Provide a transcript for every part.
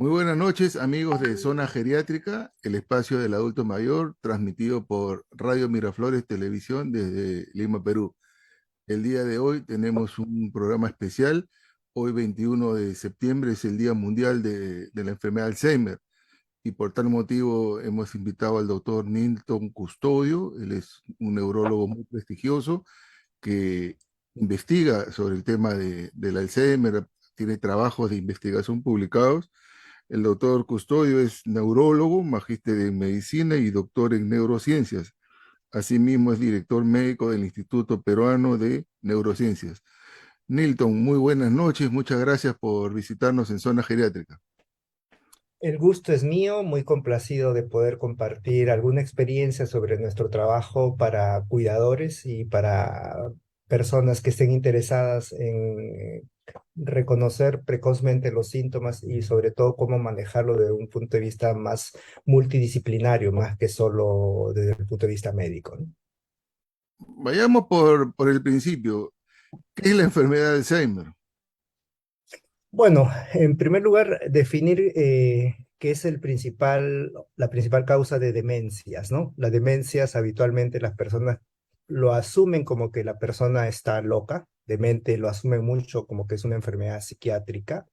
Muy buenas noches, amigos de Zona Geriátrica, el espacio del adulto mayor, transmitido por Radio Miraflores Televisión desde Lima, Perú. El día de hoy tenemos un programa especial. Hoy, 21 de septiembre, es el Día Mundial de la Enfermedad de Alzheimer y por tal motivo hemos invitado al doctor Nilton Custodio. Él es un neurólogo muy prestigioso que investiga sobre el tema del Alzheimer, tiene trabajos de investigación publicados. El doctor Custodio es neurólogo, magíster en medicina y doctor en neurociencias. Asimismo, es director médico del Instituto Peruano de Neurociencias. Nilton, muy buenas noches. Muchas gracias por visitarnos en Zona Geriátrica. El gusto es mío, muy complacido de poder compartir alguna experiencia sobre nuestro trabajo para cuidadores y para personas que estén interesadas en reconocer precozmente los síntomas y sobre todo cómo manejarlo desde un punto de vista más multidisciplinario, más que solo desde el punto de vista médico, ¿no? Vayamos por el principio. ¿Qué es la enfermedad de Alzheimer? Bueno, en primer lugar, definir qué es la principal causa de demencias, ¿no? Las demencias habitualmente las personas lo asumen como que la persona está loca, demente, lo asumen mucho como que es una enfermedad psiquiátrica.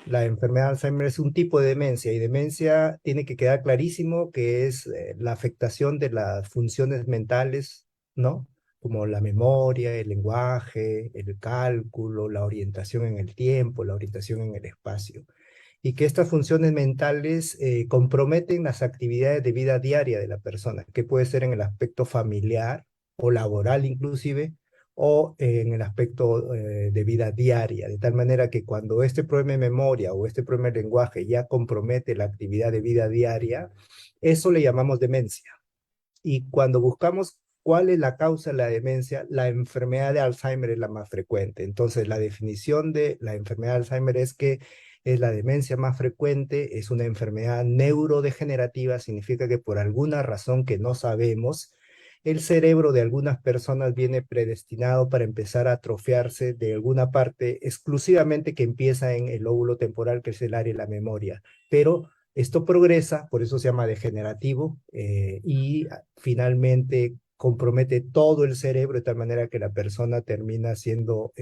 La enfermedad de Alzheimer es un tipo de demencia y demencia tiene que quedar clarísimo que es la afectación de las funciones mentales, ¿no? Como la memoria, el lenguaje, el cálculo, la orientación en el tiempo, la orientación en el espacio. Y que estas funciones mentales comprometen las actividades de vida diaria de la persona, que puede ser en el aspecto familiar o laboral inclusive, o en el aspecto de vida diaria, de tal manera que cuando este problema de memoria o este problema de lenguaje ya compromete la actividad de vida diaria, eso le llamamos demencia. Y cuando buscamos cuál es la causa de la demencia, la enfermedad de Alzheimer es la más frecuente. Entonces, la definición de la enfermedad de Alzheimer es que es la demencia más frecuente, es una enfermedad neurodegenerativa, significa que por alguna razón que no sabemos, el cerebro de algunas personas viene predestinado para empezar a atrofiarse de alguna parte exclusivamente que empieza en el lóbulo temporal, que es el área de la memoria. Pero esto progresa, por eso se llama degenerativo, y finalmente compromete todo el cerebro de tal manera que la persona termina siendo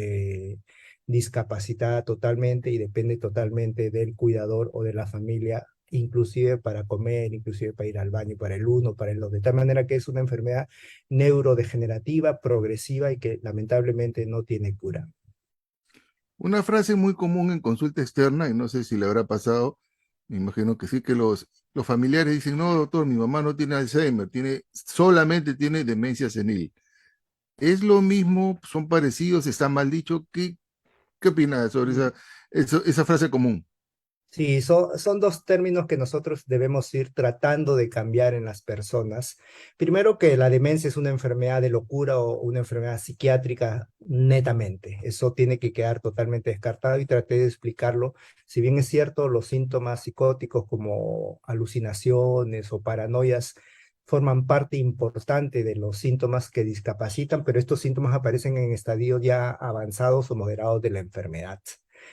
discapacitada totalmente y depende totalmente del cuidador o de la familia, inclusive para comer, inclusive para ir al baño, para el uno, para el otro. De tal manera que es una enfermedad neurodegenerativa, progresiva y que lamentablemente no tiene cura. Una frase muy común en consulta externa, y no sé si le habrá pasado, me imagino que sí, que los familiares dicen, no, doctor, mi mamá no tiene Alzheimer, solamente tiene demencia senil. ¿Es lo mismo? ¿Son parecidos? ¿Está mal dicho? ¿Qué opinas sobre esa frase común? Sí, son dos términos que nosotros debemos ir tratando de cambiar en las personas. Primero, que la demencia es una enfermedad de locura o una enfermedad psiquiátrica netamente. Eso tiene que quedar totalmente descartado y traté de explicarlo. Si bien es cierto, los síntomas psicóticos como alucinaciones o paranoias forman parte importante de los síntomas que discapacitan, pero estos síntomas aparecen en estadios ya avanzados o moderados de la enfermedad.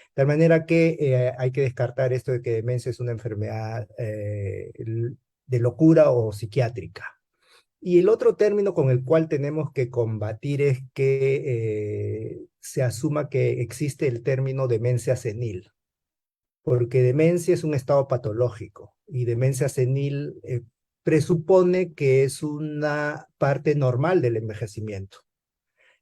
De tal manera que hay que descartar esto de que demencia es una enfermedad de locura o psiquiátrica. Y el otro término con el cual tenemos que combatir es que se asuma que existe el término demencia senil, porque demencia es un estado patológico y demencia senil presupone que es una parte normal del envejecimiento.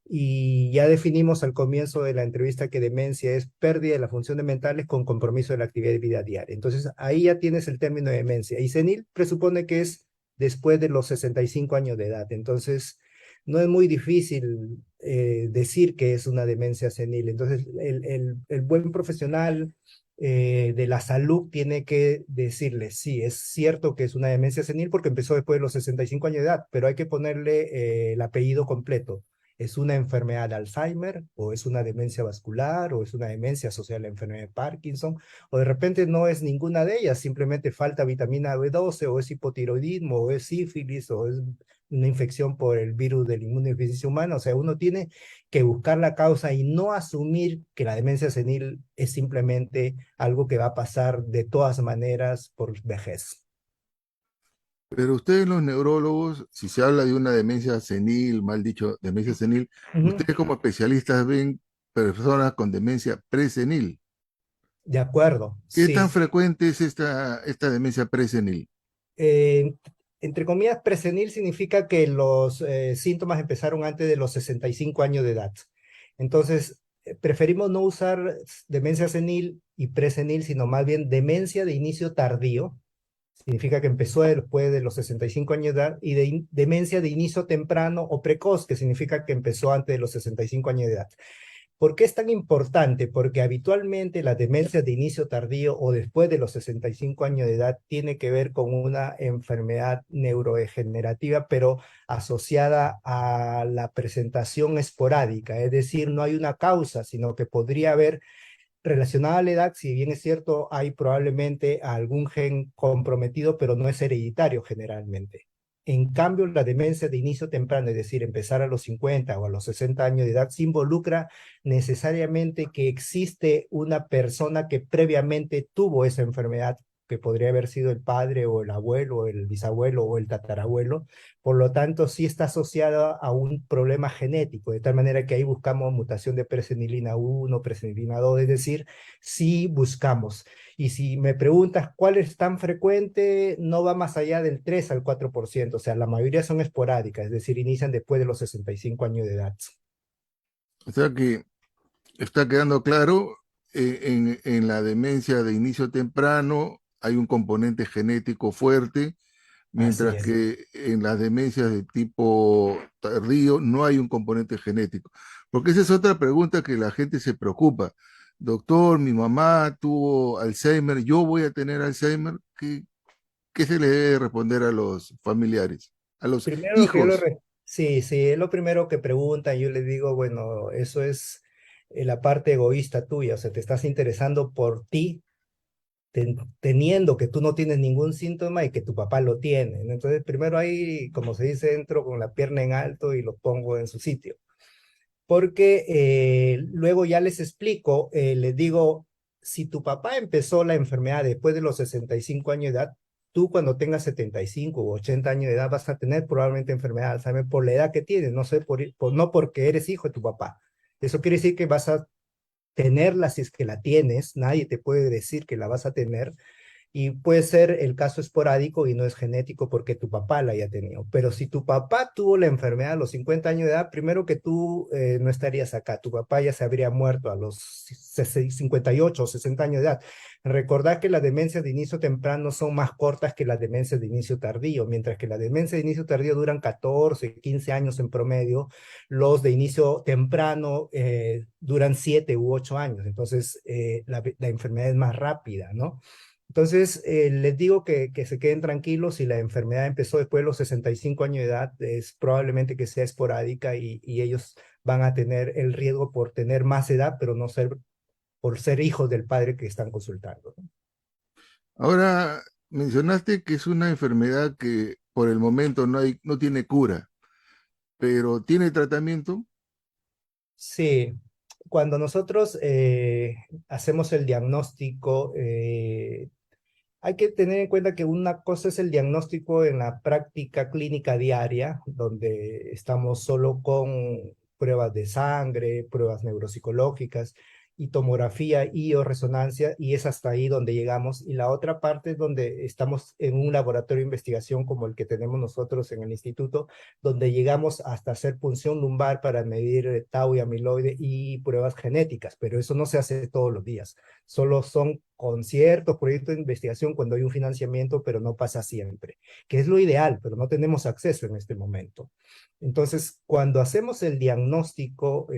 Y ya definimos al comienzo de la entrevista que demencia es pérdida de las funciones mentales con compromiso de la actividad de vida diaria. Entonces, ahí ya tienes el término de demencia. Y senil presupone que es después de los 65 años de edad. Entonces, no es muy difícil decir que es una demencia senil. Entonces, el buen profesional de la salud tiene que decirle, sí, es cierto que es una demencia senil porque empezó después de los 65 años de edad, pero hay que ponerle el apellido completo. ¿Es una enfermedad de Alzheimer o es una demencia vascular o es una demencia asociada a la enfermedad de Parkinson o de repente no es ninguna de ellas, simplemente falta vitamina B12 o es hipotiroidismo o es sífilis o es una infección por el virus de la inmunodeficiencia humana. O sea, uno tiene que buscar la causa y no asumir que la demencia senil es simplemente algo que va a pasar de todas maneras por vejez. Pero ustedes los neurólogos, si se habla de una demencia senil, mal dicho, demencia senil, Ujú. ustedes como especialistas ven personas con demencia presenil. De acuerdo, ¿Qué sí, tan sí. frecuente es esta demencia presenil? Eh, Entre comillas, presenil significa que los síntomas empezaron antes de los 65 años de edad. Entonces, preferimos no usar demencia senil y presenil, sino más bien demencia de inicio tardío. Significa que empezó después de los 65 años de edad, y demencia de inicio temprano o precoz, que significa que empezó antes de los 65 años de edad. ¿Por qué es tan importante? Porque habitualmente la demencia de inicio tardío o después de los 65 años de edad tiene que ver con una enfermedad neurodegenerativa, pero asociada a la presentación esporádica, es decir, no hay una causa, sino que podría haber relacionada a la edad. Si bien es cierto, hay probablemente algún gen comprometido, pero no es hereditario generalmente. En cambio, la demencia de inicio temprano, es decir, empezar a los 50 o a los 60 años de edad, se involucra necesariamente que existe una persona que previamente tuvo esa enfermedad, que podría haber sido el padre o el abuelo o el bisabuelo o el tatarabuelo. Por lo tanto, sí está asociada a un problema genético, de tal manera que ahí buscamos mutación de presenilina 1, presenilina 2, es decir, sí buscamos. Y si me preguntas cuál es tan frecuente, no va más allá del 3 al 4%. O sea, la mayoría son esporádicas, es decir, inician después de los 65 años de edad. O sea que está quedando claro, en la demencia de inicio temprano hay un componente genético fuerte, Así mientras es. que en las demencias de tipo tardío no hay un componente genético. Porque esa es otra pregunta que la gente se preocupa. Doctor, mi mamá tuvo Alzheimer, yo voy a tener Alzheimer. ¿Qué se le debe responder a los familiares, a los Primero lo que yo hijos? sí, sí, es lo primero que preguntan. Yo les digo, bueno, eso es la parte egoísta tuya, o sea, te estás interesando por ti, teniendo que tú no tienes ningún síntoma y que tu papá lo tiene, ¿no? Entonces, primero ahí, como se dice, entro con la pierna en alto y lo pongo en su sitio. Porque luego ya les explico, les digo, si tu papá empezó la enfermedad después de los 65 años de edad, tú cuando tengas 75 u 80 años de edad vas a tener probablemente enfermedad de Alzheimer por la edad que tienes, no sé, no porque eres hijo de tu papá. Eso quiere decir que vas a tenerla si es que la tienes, nadie te puede decir que la vas a tener, y puede ser el caso esporádico y no es genético porque tu papá la haya tenido. Pero si tu papá tuvo la enfermedad a los 50 años de edad, primero que tú no estarías acá. Tu papá ya se habría muerto a los 58 o 60 años de edad. Recordad que las demencias de inicio temprano son más cortas que las demencias de inicio tardío, mientras que las demencias de inicio tardío duran 14, 15 años en promedio. Los de inicio temprano duran 7 u 8 años. Entonces, la enfermedad es más rápida, ¿no? Entonces, les digo que se queden tranquilos. Si la enfermedad empezó después de los 65 años de edad, es probablemente que sea esporádica, y ellos van a tener el riesgo por tener más edad, pero no ser, por ser hijos del padre que están consultando, ¿no? Ahora, mencionaste que es una enfermedad que por el momento no tiene cura, pero tiene tratamiento. Sí, cuando nosotros hacemos el diagnóstico, hay que tener en cuenta que una cosa es el diagnóstico en la práctica clínica diaria, donde estamos solo con pruebas de sangre, pruebas neuropsicológicas y tomografía y o resonancia, y es hasta ahí donde llegamos. Y la otra parte es donde estamos en un laboratorio de investigación como el que tenemos nosotros en el instituto, donde llegamos hasta hacer punción lumbar para medir tau y amiloide y pruebas genéticas, pero eso no se hace todos los días. Solo son con ciertos proyectos de investigación cuando hay un financiamiento, pero no pasa siempre, que es lo ideal, pero no tenemos acceso en este momento. Entonces, cuando hacemos el diagnóstico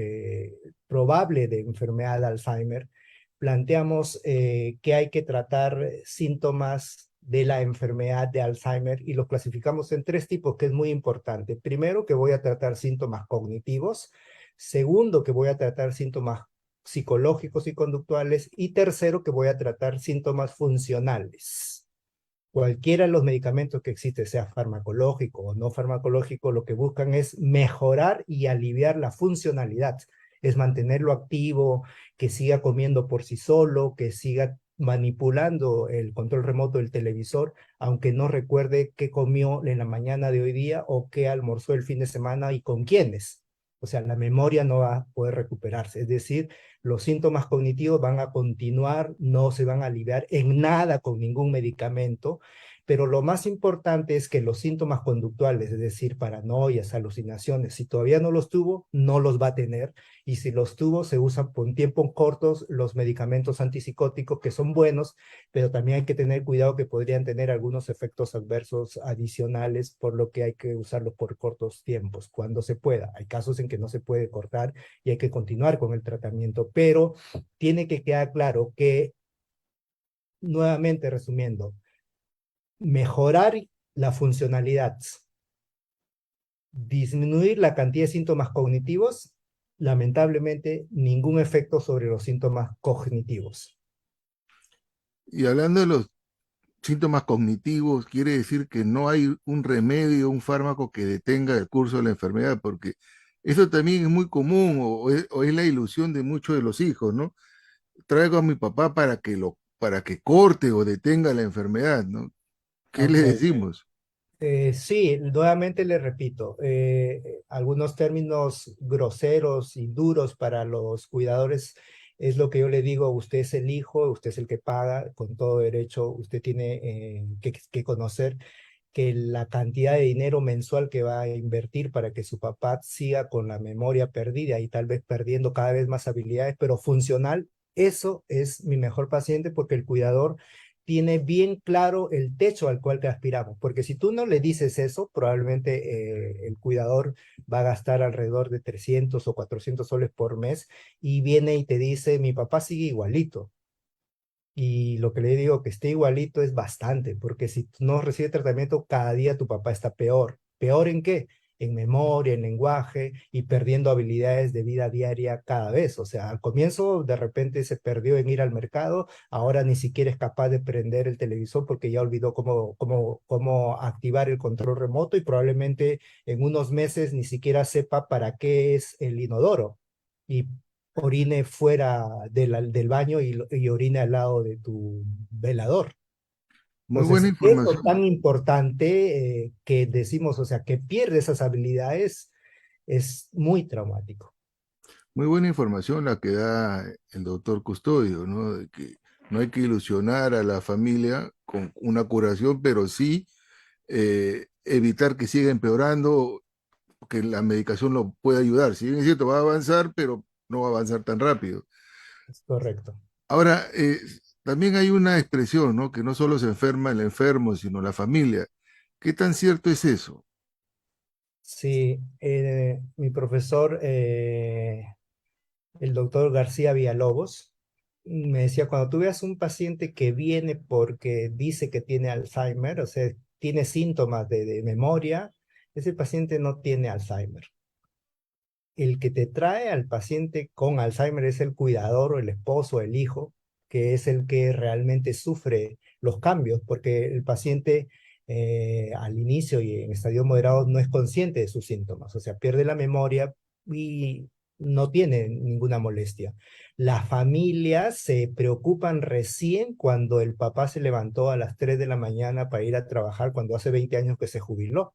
probable de enfermedad de Alzheimer, planteamos que hay que tratar síntomas de la enfermedad de Alzheimer, y los clasificamos en tres tipos, que es muy importante. Primero, que voy a tratar síntomas cognitivos. Segundo, que voy a tratar síntomas psicológicos y conductuales. Y tercero, que voy a tratar síntomas funcionales. Cualquiera de los medicamentos que existe, sea farmacológico o no farmacológico, lo que buscan es mejorar y aliviar la funcionalidad, es mantenerlo activo, que siga comiendo por sí solo, que siga manipulando el control remoto del televisor, aunque no recuerde qué comió en la mañana de hoy día o qué almorzó el fin de semana y con quiénes. O sea, la memoria no va a poder recuperarse. Es decir, los síntomas cognitivos van a continuar, no se van a aliviar en nada con ningún medicamento, pero lo más importante es que los síntomas conductuales, es decir, paranoias, alucinaciones, si todavía no los tuvo, no los va a tener, y si los tuvo, se usan por tiempos cortos los medicamentos antipsicóticos que son buenos, pero también hay que tener cuidado que podrían tener algunos efectos adversos adicionales, por lo que hay que usarlos por cortos tiempos, cuando se pueda. Hay casos en que no se puede cortar y hay que continuar con el tratamiento, pero tiene que quedar claro que, nuevamente resumiendo, mejorar la funcionalidad, disminuir la cantidad de síntomas cognitivos, lamentablemente ningún efecto sobre los síntomas cognitivos. Y hablando de los síntomas cognitivos, quiere decir que no hay un remedio, un fármaco que detenga el curso de la enfermedad, porque eso también es muy común o es la ilusión de muchos de los hijos, ¿no? Traigo a mi papá para que corte o detenga la enfermedad, ¿no? ¿Qué le Ok. decimos? Sí, nuevamente le repito, algunos términos groseros y duros para los cuidadores es lo que yo le digo: usted es el hijo, usted es el que paga, con todo derecho, usted tiene que conocer que la cantidad de dinero mensual que va a invertir para que su papá siga con la memoria perdida y tal vez perdiendo cada vez más habilidades, pero funcional, eso es mi mejor paciente, porque el cuidador tiene bien claro el techo al cual que aspiramos, porque si tú no le dices eso, probablemente el cuidador va a gastar alrededor de 300 o 400 soles por mes y viene y te dice: mi papá sigue igualito. Y lo que le digo, que esté igualito es bastante, porque si tú no recibes tratamiento, cada día tu papá está peor. ¿Peor en qué? En memoria, en lenguaje y perdiendo habilidades de vida diaria cada vez. O sea, al comienzo de repente se perdió en ir al mercado, ahora ni siquiera es capaz de prender el televisor porque ya olvidó cómo activar el control remoto, y probablemente en unos meses ni siquiera sepa para qué es el inodoro. Y orine fuera del baño y orine al lado de tu velador. Muy buena Entonces, eso información, tan importante que decimos, o sea, que pierde esas habilidades, es muy traumático. muy buena información la que da el doctor Custodio, ¿no? De que no hay que ilusionar a la familia con una curación, pero sí evitar que siga empeorando, que la medicación lo pueda ayudar. Si bien es cierto, va a avanzar, pero no va a avanzar tan rápido. Es correcto. Ahora, también hay una expresión, ¿no? Que no solo se enferma el enfermo, sino la familia. ¿Qué tan cierto es eso? Sí, mi profesor, el doctor García Villalobos, me decía: cuando tú veas un paciente que viene porque dice que tiene Alzheimer, o sea, tiene síntomas de memoria, ese paciente no tiene Alzheimer. El que te trae al paciente con Alzheimer es el cuidador o el esposo, el hijo, que es el que realmente sufre los cambios, porque el paciente al inicio y en estadios moderados no es consciente de sus síntomas, o sea, pierde la memoria y no tiene ninguna molestia. Las familias se preocupan recién cuando el papá se levantó a las 3 de la mañana para ir a trabajar, cuando hace 20 años que se jubiló.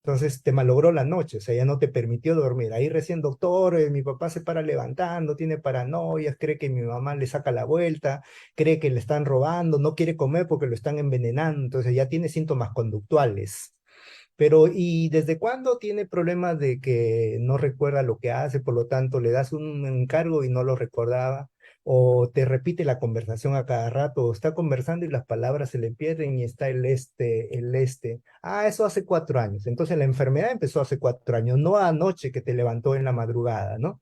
Entonces te malogró la noche, o sea, ya no te permitió dormir. Ahí recién: doctor, mi papá se para levantando, tiene paranoias, cree que mi mamá le saca la vuelta, cree que le están robando, no quiere comer porque lo están envenenando, entonces ya tiene síntomas conductuales. Pero, ¿y desde cuándo tiene problemas de que no recuerda lo que hace? Por lo tanto, le das un encargo y no lo recordaba, o te repite la conversación a cada rato, o está conversando y las palabras se le pierden y está el este. Ah, eso hace 4 años. Entonces la enfermedad empezó hace 4 años, no anoche que te levantó en la madrugada, ¿no?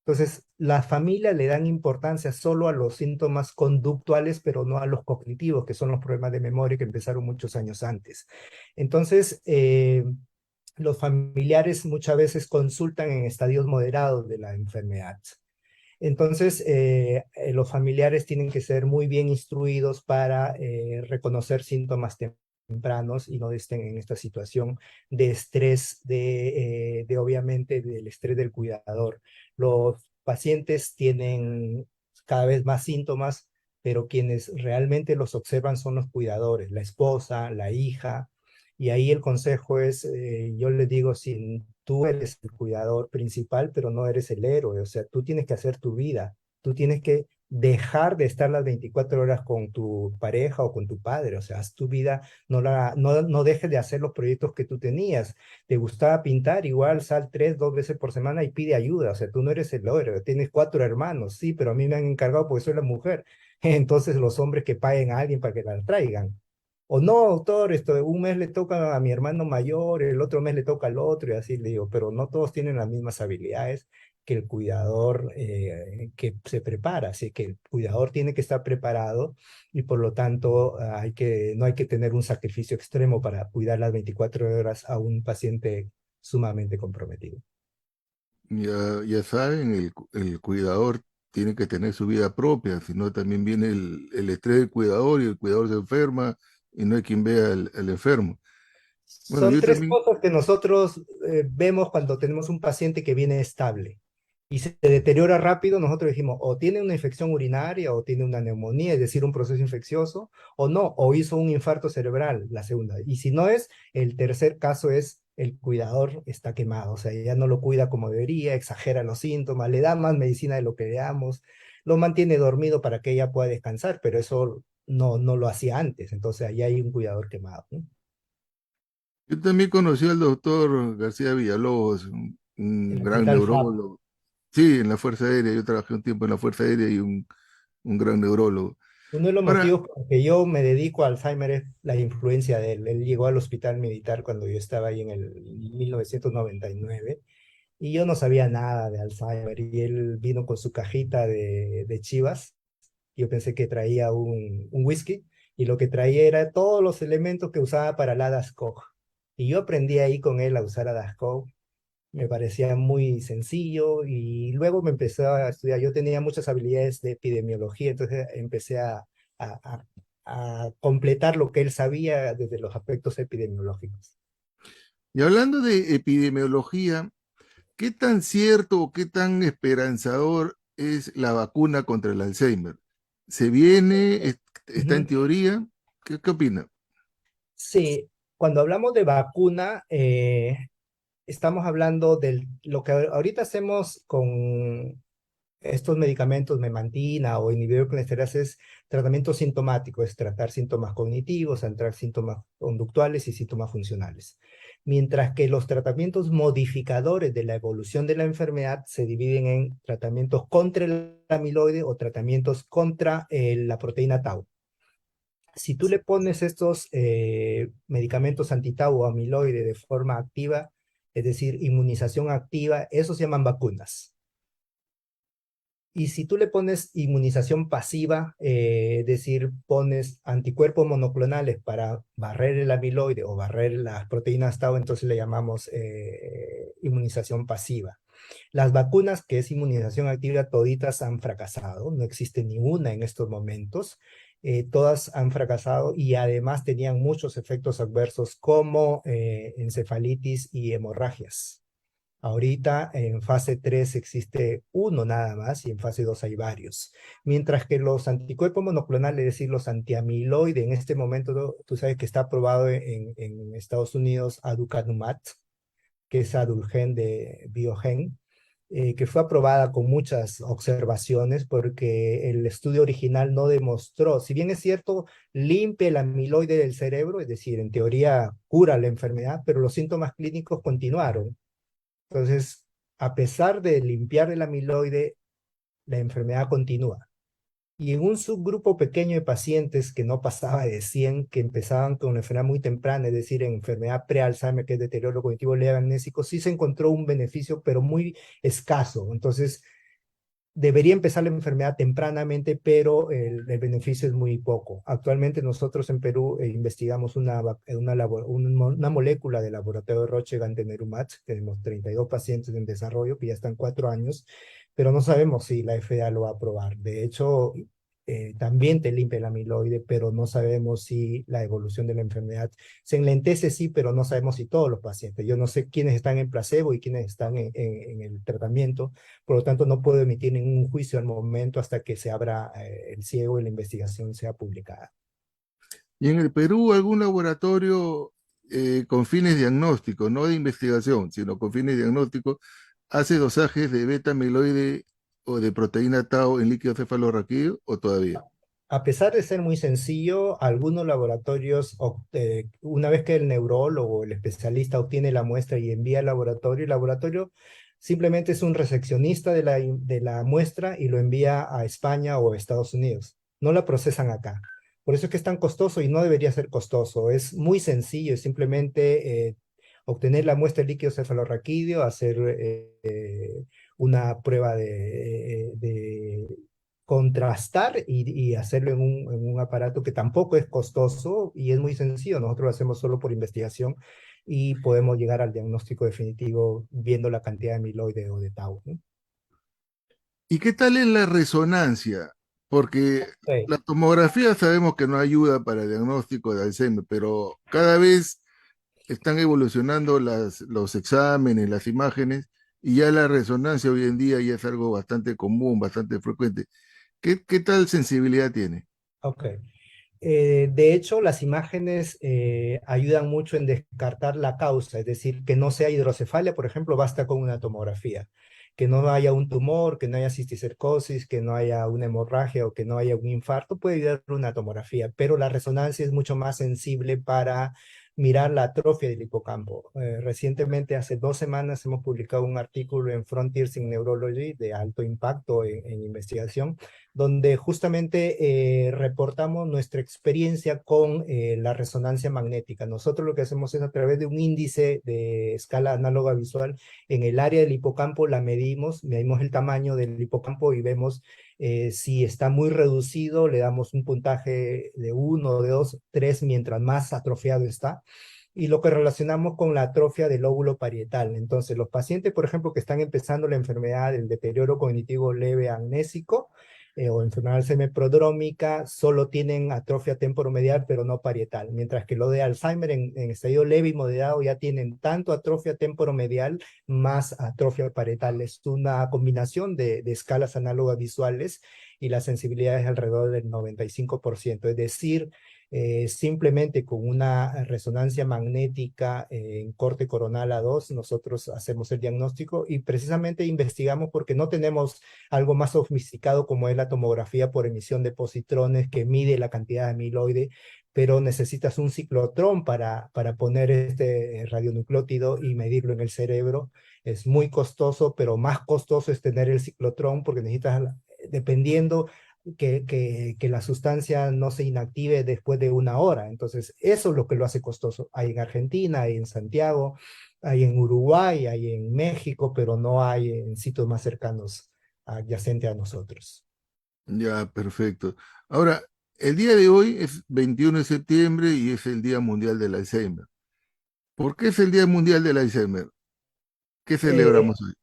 Entonces, las familias le dan importancia solo a los síntomas conductuales, pero no a los cognitivos, que son los problemas de memoria que empezaron muchos años antes. Entonces, los familiares muchas veces consultan en estadios moderados de la enfermedad. Entonces, los familiares tienen que ser muy bien instruidos para reconocer síntomas tempranos y no estén en esta situación de estrés, de obviamente del estrés del cuidador. Los pacientes tienen cada vez más síntomas, pero quienes realmente los observan son los cuidadores, la esposa, la hija, y ahí el consejo es, yo les digo, si tú eres el cuidador principal, pero no eres el héroe, o sea, tú tienes que hacer tu vida, tú tienes que dejar de estar las 24 horas con tu pareja o con tu padre, o sea, haz tu vida, no dejes de hacer los proyectos que tú tenías. Te gustaba pintar, igual sal 2 veces por semana y pide ayuda, o sea, tú no eres el héroe, tienes 4 hermanos, sí, pero a mí me han encargado porque soy la mujer, entonces los hombres que paguen a alguien para que la traigan. O no, autor, un mes le toca a mi hermano mayor, el otro mes le toca al otro, y así le digo, pero no todos tienen las mismas habilidades que el cuidador que se prepara, así que el cuidador tiene que estar preparado y por lo tanto no hay que tener un sacrificio extremo para cuidar las 24 horas a un paciente sumamente comprometido. Ya saben, el cuidador tiene que tener su vida propia, si no también viene el estrés del cuidador y el cuidador se enferma y no hay quien vea al enfermo. Bueno, Son yo tres también, cosas que nosotros vemos cuando tenemos un paciente que viene estable y se deteriora rápido. Nosotros dijimos, o tiene una infección urinaria o tiene una neumonía, es decir, un proceso infeccioso, o no, o hizo un infarto cerebral, la segunda. Y si no es, el tercer caso es el cuidador está quemado, o sea, ya no lo cuida como debería, exagera los síntomas, le da más medicina de lo que le damos, lo mantiene dormido para que ella pueda descansar, pero eso no lo hacía antes, entonces ahí hay un cuidador quemado, ¿no? yo también conocí al doctor García Villalobos, un El gran hospital FAP. neurólogo. Sí, en la Fuerza Aérea, yo trabajé un tiempo en la Fuerza Aérea y un gran neurólogo. Uno de los Ahora, motivos por los que yo me dedico a Alzheimer es la influencia de él. Él llegó al hospital militar cuando yo estaba ahí en el 1999 y yo no sabía nada de Alzheimer y él vino con su cajita de Chivas. Yo pensé que traía un whisky y lo que traía era todos los elementos que usaba para la DASCOG. Y yo aprendí ahí con él a usar a DASCOG, me parecía muy sencillo y luego me empecé a estudiar. Yo tenía muchas habilidades de epidemiología, entonces empecé a, a- a completar lo que él sabía desde los aspectos epidemiológicos. y hablando de epidemiología, ¿qué tan cierto o qué tan esperanzador es la vacuna contra el Alzheimer? ¿Se viene? ¿Está en Ujú. teoría? ¿Qué opina? Sí, cuando hablamos de vacuna, estamos hablando de lo que ahorita hacemos con estos medicamentos, memantina o inhibidor de colesterasa, es tratamiento sintomático, es tratar síntomas cognitivos, tratar síntomas conductuales y síntomas funcionales. Mientras que los tratamientos modificadores de la evolución de la enfermedad se dividen en tratamientos contra el amiloide o tratamientos contra la proteína tau. Si tú le pones estos medicamentos anti-tau o amiloide de forma activa, es decir, inmunización activa, esos se llaman vacunas. Y si tú le pones inmunización pasiva, es decir, pones anticuerpos monoclonales para barrer el amiloide o barrer las proteínas tau, entonces le llamamos inmunización pasiva. Las vacunas, que es inmunización activa, toditas han fracasado, no existe ninguna en estos momentos. Todas han fracasado y además tenían muchos efectos adversos como encefalitis y hemorragias. Ahorita en fase 3 existe uno nada más y en fase 2 hay varios. Mientras que los anticuerpos monoclonales, es decir, los antiamiloide, en este momento tú sabes que está aprobado en Estados Unidos aducanumab, que es Adulgen de Biogen, que fue aprobada con muchas observaciones porque el estudio original no demostró, si bien es cierto, limpia el amiloide del cerebro, es decir, en teoría cura la enfermedad, pero los síntomas clínicos continuaron. Entonces, a pesar de limpiar el amiloide, la enfermedad continúa. Y en un subgrupo pequeño de pacientes que no pasaba de 100, que empezaban con una enfermedad muy temprana, es decir, en enfermedad pre-Alzheimer, que es deterioro cognitivo leve amnésico, sí se encontró un beneficio, pero muy escaso. Entonces, debería empezar la enfermedad tempranamente, pero el beneficio es muy poco. Actualmente nosotros en Perú investigamos una molécula de laboratorio de Roche gantenerumab, tenemos 32 pacientes en desarrollo que ya están 4 años, pero no sabemos si la FDA lo va a aprobar. De hecho, también te limpia el amiloide, pero no sabemos si la evolución de la enfermedad se enlentece, sí, pero no sabemos si todos los pacientes. Yo no sé quiénes están en placebo y quiénes están en el tratamiento, por lo tanto no puedo emitir ningún juicio al momento hasta que se abra el ciego y la investigación sea publicada. ¿Y en el Perú algún laboratorio con fines diagnósticos, no de investigación, sino con fines diagnósticos, hace dosajes de beta amiloide o de proteína tau en líquido cefalorraquídeo o todavía? A pesar de ser muy sencillo, algunos laboratorios, una vez que el neurólogo, el especialista obtiene la muestra y envía al laboratorio, el laboratorio simplemente es un recepcionista de la muestra y lo envía a España o a Estados Unidos. No la procesan acá. Por eso es que es tan costoso y no debería ser costoso. Es muy sencillo, es simplemente obtener la muestra de líquido cefalorraquídeo, hacer una prueba de contrastar y hacerlo en un aparato que tampoco es costoso y es muy sencillo. Nosotros lo hacemos solo por investigación y podemos llegar al diagnóstico definitivo viendo la cantidad de amiloide o de tau, ¿no? ¿Y qué tal es la resonancia? Porque Sí. la tomografía sabemos que no ayuda para el diagnóstico de Alzheimer, pero cada vez están evolucionando los exámenes, las imágenes, y ya la resonancia hoy en día ya es algo bastante común, bastante frecuente. ¿Qué tal sensibilidad tiene? Ok. De hecho, las imágenes ayudan mucho en descartar la causa, es decir, que no sea hidrocefalia, por ejemplo, basta con una tomografía. Que no haya un tumor, que no haya cisticercosis, que no haya una hemorragia o que no haya un infarto, puede ayudar una tomografía, pero la resonancia es mucho más sensible para mirar la atrofia del hipocampo. Recientemente, hace 2 semanas, hemos publicado un artículo en Frontiers in Neurology de alto impacto en investigación donde justamente reportamos nuestra experiencia con la resonancia magnética. Nosotros lo que hacemos es a través de un índice de escala análoga visual en el área del hipocampo, la medimos el tamaño del hipocampo y vemos si está muy reducido, le damos un puntaje de 1, de 2, 3, mientras más atrofiado está y lo que relacionamos con la atrofia del lóbulo parietal. Entonces, los pacientes, por ejemplo, que están empezando la enfermedad del deterioro cognitivo leve amnésico, o enfermedad semiprodrómica solo tienen atrofia temporomedial, pero no parietal, mientras que lo de Alzheimer en estadio leve y moderado ya tienen tanto atrofia temporomedial más atrofia parietal. Es una combinación de escalas análogas visuales y la sensibilidad es alrededor del 95%, es decir, simplemente con una resonancia magnética en corte coronal A2, nosotros hacemos el diagnóstico y precisamente investigamos porque no tenemos algo más sofisticado como es la tomografía por emisión de positrones que mide la cantidad de amiloide, pero necesitas un ciclotrón para poner este radionucleótido y medirlo en el cerebro. Es muy costoso, pero más costoso es tener el ciclotrón porque necesitas, dependiendo que la sustancia no se inactive después de 1 hora. Entonces, eso es lo que lo hace costoso. Hay en Argentina, hay en Santiago, hay en Uruguay, hay en México, pero no hay en sitios más cercanos adyacente a nosotros. Ya, perfecto. Ahora, el día de hoy es 21 de septiembre y es el Día Mundial del Alzheimer. ¿Por qué es el Día Mundial del Alzheimer? ¿Qué Eh, celebramos hoy?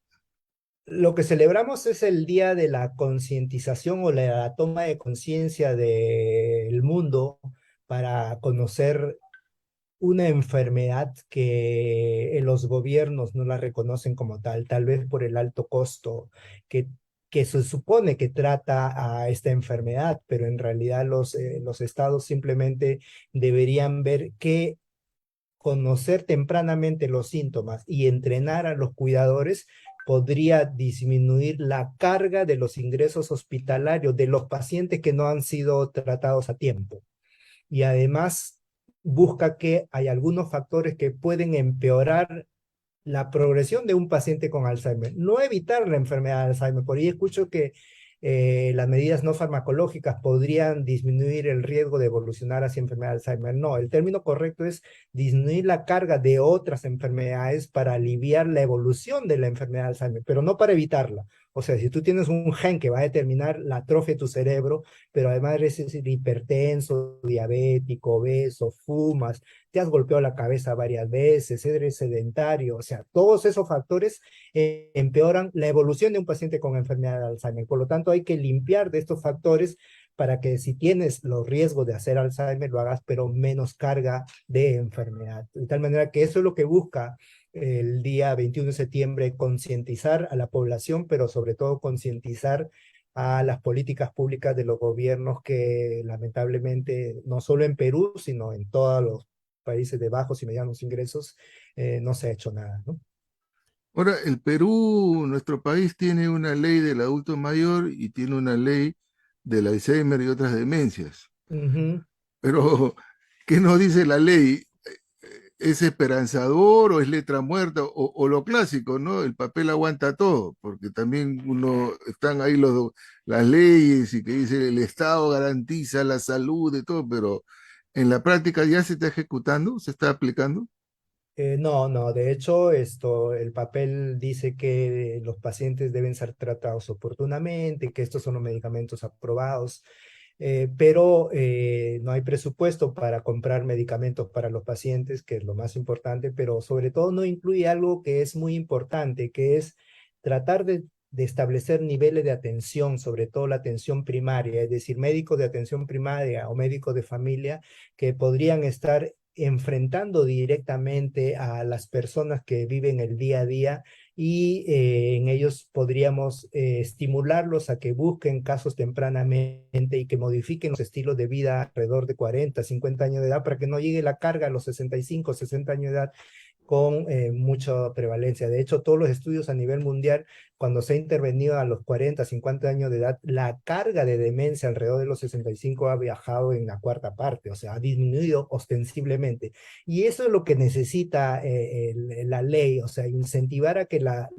lo que celebramos es el día de la concientización o la toma de conciencia del mundo para conocer una enfermedad que los gobiernos no la reconocen como tal vez por el alto costo que, que se supone que trata a esta enfermedad, pero en realidad los estados simplemente deberían ver que conocer tempranamente los síntomas y entrenar a los cuidadores podría disminuir la carga de los ingresos hospitalarios de los pacientes que no han sido tratados a tiempo. Y además busca que hay algunos factores que pueden empeorar la progresión de un paciente con Alzheimer, no evitar la enfermedad de Alzheimer. Por ahí escucho que las medidas no farmacológicas podrían disminuir el riesgo de evolucionar hacia enfermedad de Alzheimer. No, el término correcto es disminuir la carga de otras enfermedades para aliviar la evolución de la enfermedad de Alzheimer, pero no para evitarla. O sea, si tú tienes un gen que va a determinar la atrofia de tu cerebro, pero además eres hipertenso, diabético, obeso, fumas, te has golpeado la cabeza varias veces, eres sedentario, o sea, todos esos factores empeoran la evolución de un paciente con enfermedad de Alzheimer. Por lo tanto, hay que limpiar de estos factores para que si tienes los riesgos de hacer Alzheimer, lo hagas, pero menos carga de enfermedad. De tal manera que eso es lo que busca el día 21 de septiembre, concientizar a la población, pero sobre todo concientizar a las políticas públicas de los gobiernos que lamentablemente no solo en Perú, sino en todos los países de bajos y medianos ingresos, no se ha hecho nada, ¿no? Ahora, el Perú, nuestro país, tiene una ley del adulto mayor y tiene una ley del Alzheimer y otras demencias. Ujú. Pero, ¿qué nos dice la ley? ¿Es esperanzador o es letra muerta o lo clásico, ¿no? El papel aguanta todo, porque también están ahí las leyes y que dice el Estado garantiza la salud de todo, pero en la práctica ya se está ejecutando, se está aplicando. No, no, de hecho, el papel dice que los pacientes deben ser tratados oportunamente, que estos son los medicamentos aprobados, pero no hay presupuesto para comprar medicamentos para los pacientes, que es lo más importante, pero sobre todo no incluye algo que es muy importante, que es tratar de establecer niveles de atención, sobre todo la atención primaria, es decir, médicos de atención primaria o médicos de familia que podrían estar enfrentando directamente a las personas que viven el día a día y en ellos podríamos estimularlos a que busquen casos tempranamente y que modifiquen los estilos de vida alrededor de 40, 50 años de edad para que no llegue la carga a los 65, 60 años de edad con mucha prevalencia. De hecho, todos los estudios a nivel mundial, cuando se ha intervenido a los 40, 50 años de edad, la carga de demencia alrededor de los 65 ha viajado en la cuarta parte, o sea, ha disminuido ostensiblemente. Y eso es lo que necesita la ley, o sea, incentivar a que la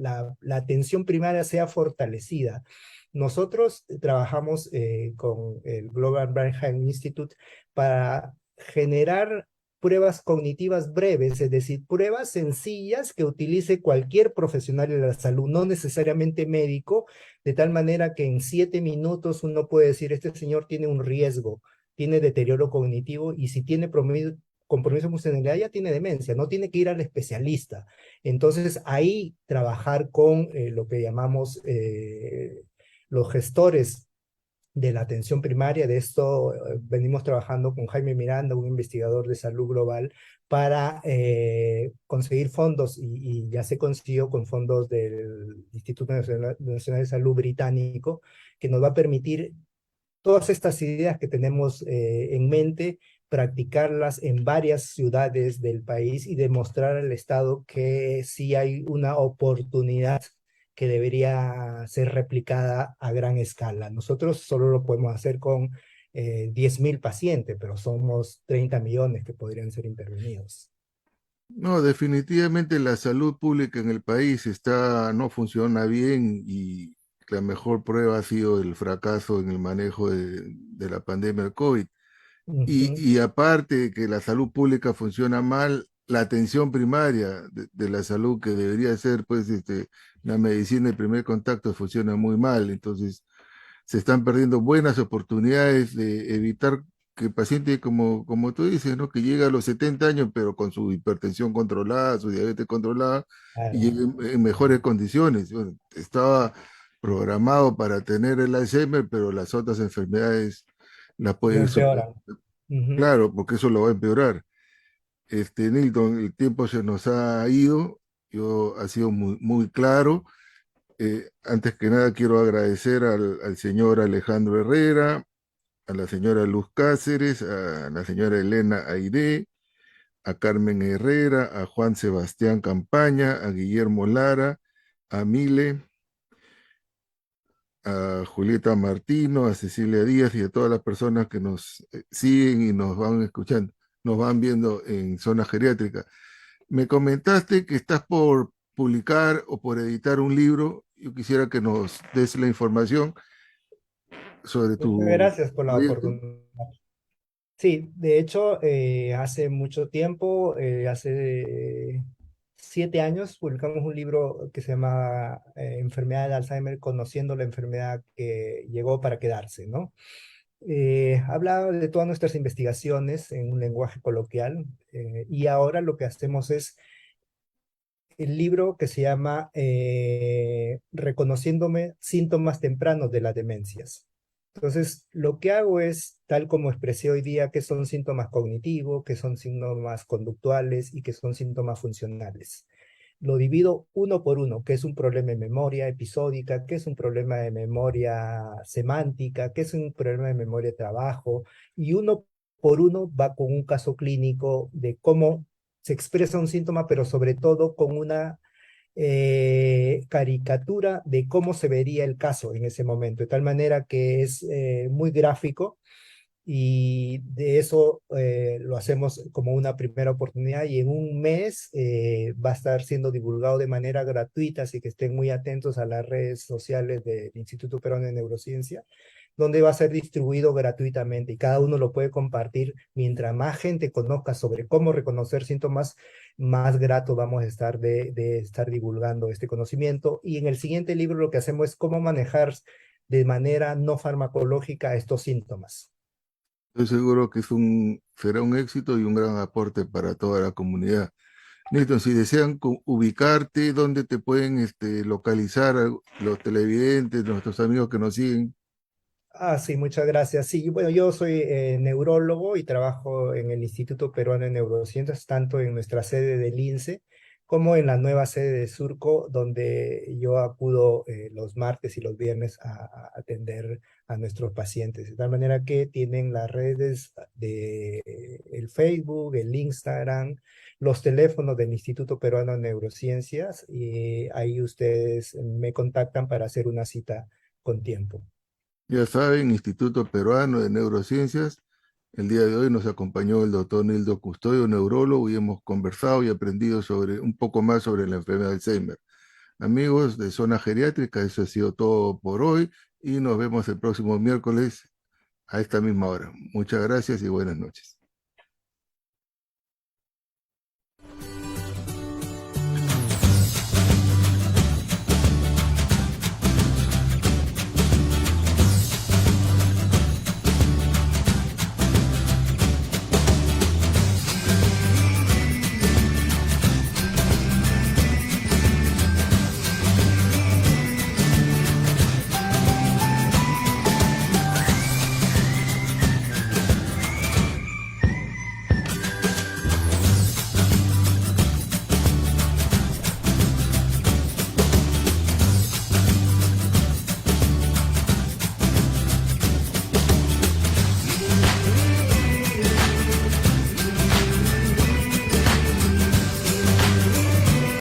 atención primaria sea fortalecida. Nosotros trabajamos con el Global Brain Health Institute para generar pruebas cognitivas breves, es decir, pruebas sencillas que utilice cualquier profesional de la salud, no necesariamente médico, de tal manera que en 7 minutos uno puede decir, este señor tiene un riesgo, tiene deterioro cognitivo y si tiene compromiso de funcionalidad ya tiene demencia, no tiene que ir al especialista. Entonces ahí trabajar con lo que llamamos los gestores de la atención primaria. De esto venimos trabajando con Jaime Miranda, un investigador de salud global, para conseguir fondos y ya se consiguió con fondos del Instituto Nacional de Salud británico, que nos va a permitir todas estas ideas que tenemos en mente, practicarlas en varias ciudades del país y demostrar al Estado que sí hay una oportunidad que debería ser replicada a gran escala. Nosotros solo lo podemos hacer con 10.000 pacientes, pero somos 30 millones que podrían ser intervenidos. No, definitivamente la salud pública en el país no funciona bien y la mejor prueba ha sido el fracaso en el manejo de la pandemia del COVID. Ujú. Y aparte de que la salud pública funciona mal, la atención primaria de la salud, que debería ser pues la medicina de primer contacto, funciona muy mal. Entonces, se están perdiendo buenas oportunidades de evitar que el paciente, como tú dices, ¿no? Que llega a los 70 años, pero con su hipertensión controlada, su diabetes controlada, y Claro, llegue en mejores condiciones. Bueno, estaba programado para tener el Alzheimer, pero las otras enfermedades las lo puede ir empeoran. Ujú. claro, porque eso lo va a empeorar. Nilton, el tiempo se nos ha ido, yo ha sido muy claro. Antes que nada quiero agradecer al señor Alejandro Herrera, a la señora Luz Cáceres, a la señora Elena Aide, a Carmen Herrera, a Juan Sebastián Campaña, a Guillermo Lara, a Mile, a Julieta Martino, a Cecilia Díaz y a todas las personas que nos siguen y nos van escuchando, nos van viendo en Zona Geriátrica. Me comentaste que estás por publicar o por editar un libro. Yo quisiera que nos des la información sobre Muchas tu gracias por la proyecto. oportunidad. Sí, de hecho, hace mucho tiempo, hace 7 años publicamos un libro que se llama Enfermedad de Alzheimer, conociendo la enfermedad que llegó para quedarse, ¿no? Habla de todas nuestras investigaciones en un lenguaje coloquial, y ahora lo que hacemos es el libro que se llama Reconociéndome síntomas tempranos de las demencias. Entonces, lo que hago es, tal como expresé hoy día, que son síntomas cognitivos, que son síntomas conductuales y que son síntomas funcionales. Lo divido uno por uno, que es un problema de memoria episódica, que es un problema de memoria semántica, que es un problema de memoria de trabajo, y uno por uno va con un caso clínico de cómo se expresa un síntoma, pero sobre todo con una caricatura de cómo se vería el caso en ese momento, de tal manera que es muy gráfico, y de eso lo hacemos como una primera oportunidad, y en un mes va a estar siendo divulgado de manera gratuita, así que estén muy atentos a las redes sociales del Instituto Peruano de Neurociencia, donde va a ser distribuido gratuitamente y cada uno lo puede compartir. Mientras más gente conozca sobre cómo reconocer síntomas, más grato vamos a estar de estar divulgando este conocimiento. Y en el siguiente libro lo que hacemos es cómo manejar de manera no farmacológica estos síntomas. Estoy seguro que será un éxito y un gran aporte para toda la comunidad. Néstor, si desean ubicarte, ¿dónde te pueden localizar los televidentes, nuestros amigos que nos siguen? Ah, sí, muchas gracias. Sí, bueno, yo soy neurólogo y trabajo en el Instituto Peruano de Neurociencias, tanto en nuestra sede del INSE como en la nueva sede de Surco, donde yo acudo los martes y los viernes a atender a nuestros pacientes. De tal manera que tienen las redes de el Facebook, el Instagram, los teléfonos del Instituto Peruano de Neurociencias, y ahí ustedes me contactan para hacer una cita con tiempo. Ya saben, Instituto Peruano de Neurociencias. El día de hoy nos acompañó el doctor Nildo Custodio, neurólogo, y hemos conversado y aprendido un poco más sobre la enfermedad de Alzheimer. Amigos de Zona Geriátrica, eso ha sido todo por hoy y nos vemos el próximo miércoles a esta misma hora. Muchas gracias y buenas noches.